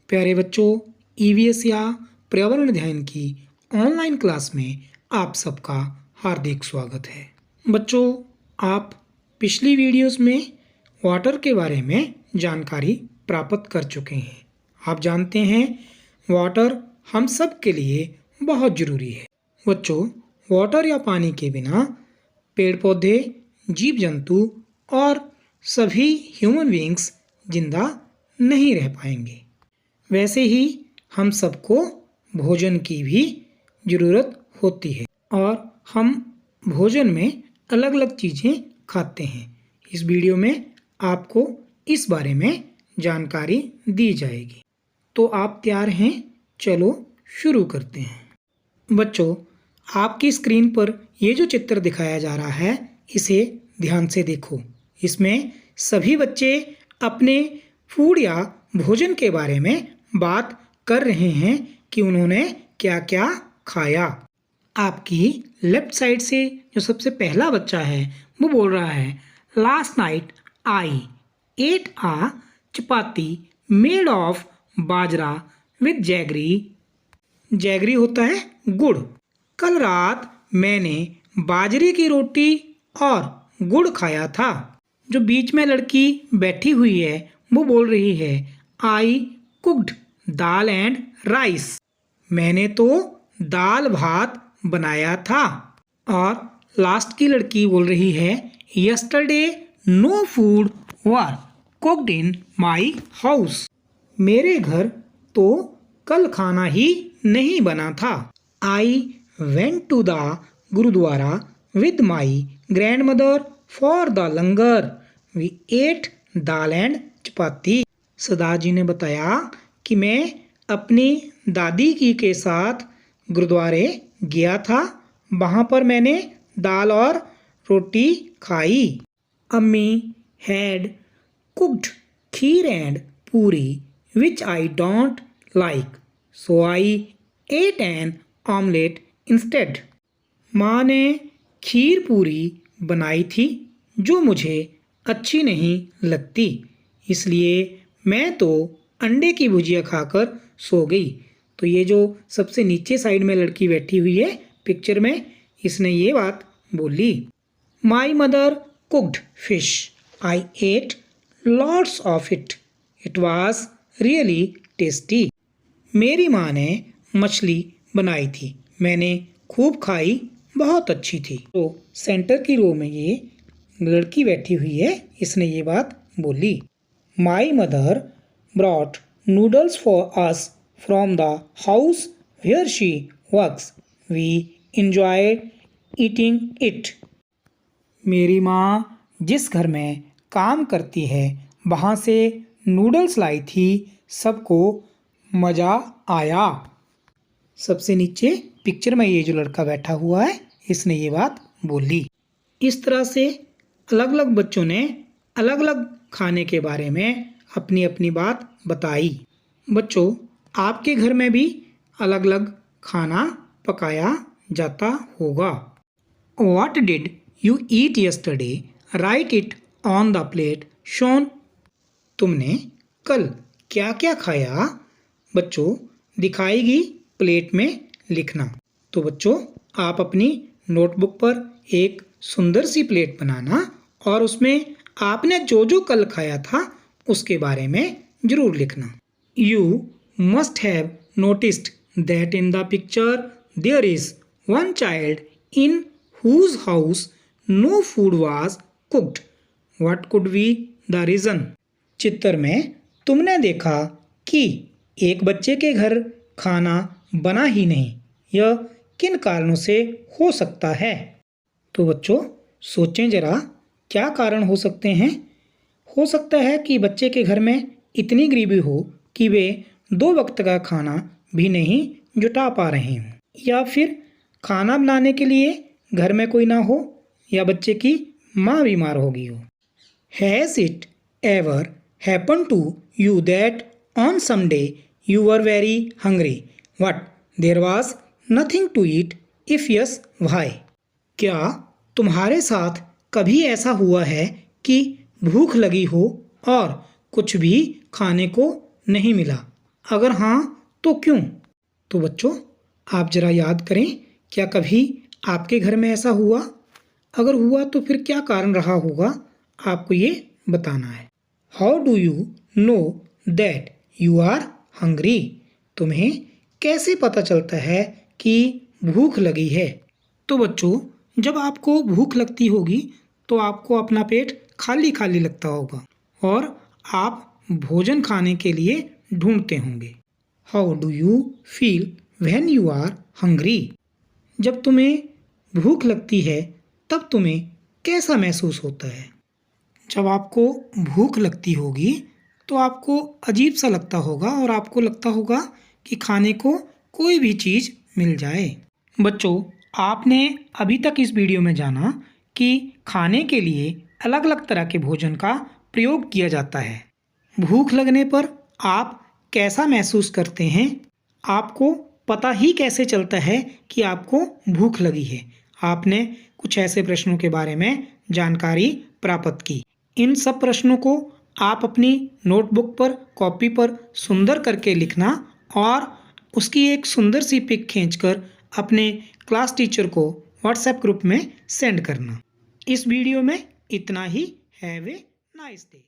प्यारे बच्चों, ईवीएस या पर्यावरण अध्ययन की ऑनलाइन क्लास में आप सबका हार्दिक स्वागत है। बच्चों, आप पिछली वीडियोस में वाटर के बारे में जानकारी प्राप्त कर चुके हैं। आप जानते हैं वाटर हम सब के लिए बहुत ज़रूरी है। बच्चों, वाटर या पानी के बिना पेड़ पौधे, जीव जंतु और सभी ह्यूमन बीइंग्स जिंदा नहीं रह पाएंगे। वैसे ही हम सबको भोजन की भी ज़रूरत होती है और हम भोजन में अलग अलग चीज़ें खाते हैं। इस वीडियो में आपको इस बारे में जानकारी दी जाएगी। तो आप तैयार हैं? चलो शुरू करते हैं। बच्चों, आपकी स्क्रीन पर ये जो चित्र दिखाया जा रहा है, इसे ध्यान से देखो। इसमें सभी बच्चे अपने फूड या भोजन के बारे में बात कर रहे हैं कि उन्होंने क्या क्या खाया। आपकी लेफ्ट साइड से जो सबसे पहला बच्चा है वो बोल रहा है, last night I ate a chapati made of bajra with jaggery. Jaggery होता है गुड़। कल रात मैंने बाजरे की रोटी और गुड़ खाया था। जो बीच में लड़की बैठी हुई है वो बोल रही है, आई कुक्ड दाल एंड राइस। मैंने तो दाल भात बनाया था। और लास्ट की लड़की बोल रही है, yesterday no food were cooked in my house. मेरे घर तो कल खाना ही नहीं बना था। I went to the gurdwara with my grand mother for the langar. We ate dal and chapati. Sardar ji ने बताया कि मैं अपनी दादी की के साथ गुरुद्वारे गया था। वहाँ पर मैंने दाल और रोटी खाई। अम्मी had cooked kheer and puri which I don't like, so I ate an omelette instead. माँ ने खीर पूरी बनाई थी जो मुझे अच्छी नहीं लगती, इसलिए मैं तो अंडे की भुजिया खाकर सो गई। तो ये जो सबसे नीचे साइड में लड़की बैठी हुई है पिक्चर में, इसने ये बात बोली। My mother cooked fish, I ate lots of it, it was really tasty. मेरी माँ ने मछली बनाई थी, मैंने खूब खाई, बहुत अच्छी थी। तो सेंटर की रो में ये लड़की बैठी हुई है, इसने ये बात बोली। My mother brought noodles for us from the house where she works, we enjoyed eating it. मेरी माँ जिस घर में काम करती है वहाँ से नूडल्स लाई थी, सबको मज़ा आया। सबसे नीचे पिक्चर में ये जो लड़का बैठा हुआ है, इसने ये बात बोली। इस तरह से अलग अलग बच्चों ने अलग अलग खाने के बारे में अपनी अपनी बात बताई। बच्चों, आपके घर में भी अलग अलग खाना पकाया जाता होगा। What did you eat yesterday? Write it on the plate shown. तुमने कल क्या क्या खाया? बच्चों, दिखाई गई प्लेट में लिखना। तो बच्चों, आप अपनी नोटबुक पर एक सुंदर सी प्लेट बनाना और उसमें आपने जो जो कल खाया था उसके बारे में जरूर लिखना। You must have noticed that in the picture there is one child in whose house no food was cooked. What could be the reason? चित्र में तुमने देखा कि एक बच्चे के घर खाना बना ही नहीं। यह किन कारणों से हो सकता है? तो बच्चों, सोचें जरा, क्या कारण हो सकते हैं? हो सकता है कि बच्चे के घर में इतनी गरीबी हो कि वे 2 वक्त का खाना भी नहीं जुटा पा रहे हों, या फिर खाना बनाने के लिए घर में कोई ना हो, या बच्चे की माँ बीमार हो गई हो। Has it ever happen to you that on some day you were very hungry but there was nothing to eat? If yes, why? क्या तुम्हारे साथ कभी ऐसा हुआ है कि भूख लगी हो और कुछ भी खाने को नहीं मिला? अगर हाँ तो क्यों? तो बच्चों आप ज़रा याद करें, क्या कभी आपके घर में ऐसा हुआ? अगर हुआ तो फिर क्या कारण रहा होगा, आपको ये बताना है। How do you know that you are hungry? तुम्हें कैसे पता चलता है कि भूख लगी है? तो बच्चों जब आपको भूख लगती होगी तो आपको अपना पेट खाली खाली लगता होगा और आप भोजन खाने के लिए ढूंढते होंगे। How do you feel when you are hungry? जब तुम्हें भूख लगती है तब तुम्हें कैसा महसूस होता है? जब आपको भूख लगती होगी तो आपको अजीब सा लगता होगा और आपको लगता होगा कि खाने को कोई भी चीज़ मिल जाए। बच्चों आपने अभी तक इस वीडियो में जाना कि खाने के लिए अलग अलग तरह के भोजन का प्रयोग किया जाता है। भूख लगने पर आप कैसा महसूस करते हैं? आपको पता ही कैसे चलता है कि आपको भूख लगी है? आपने कुछ ऐसे प्रश्नों के बारे में जानकारी प्राप्त की। इन सब प्रश्नों को आप अपनी नोटबुक पर, कॉपी पर सुंदर करके लिखना और उसकी एक सुंदर सी पिक खींचकर अपने क्लास टीचर को व्हाट्सएप ग्रुप में सेंड करना। इस वीडियो में इतना ही। Have a nice day.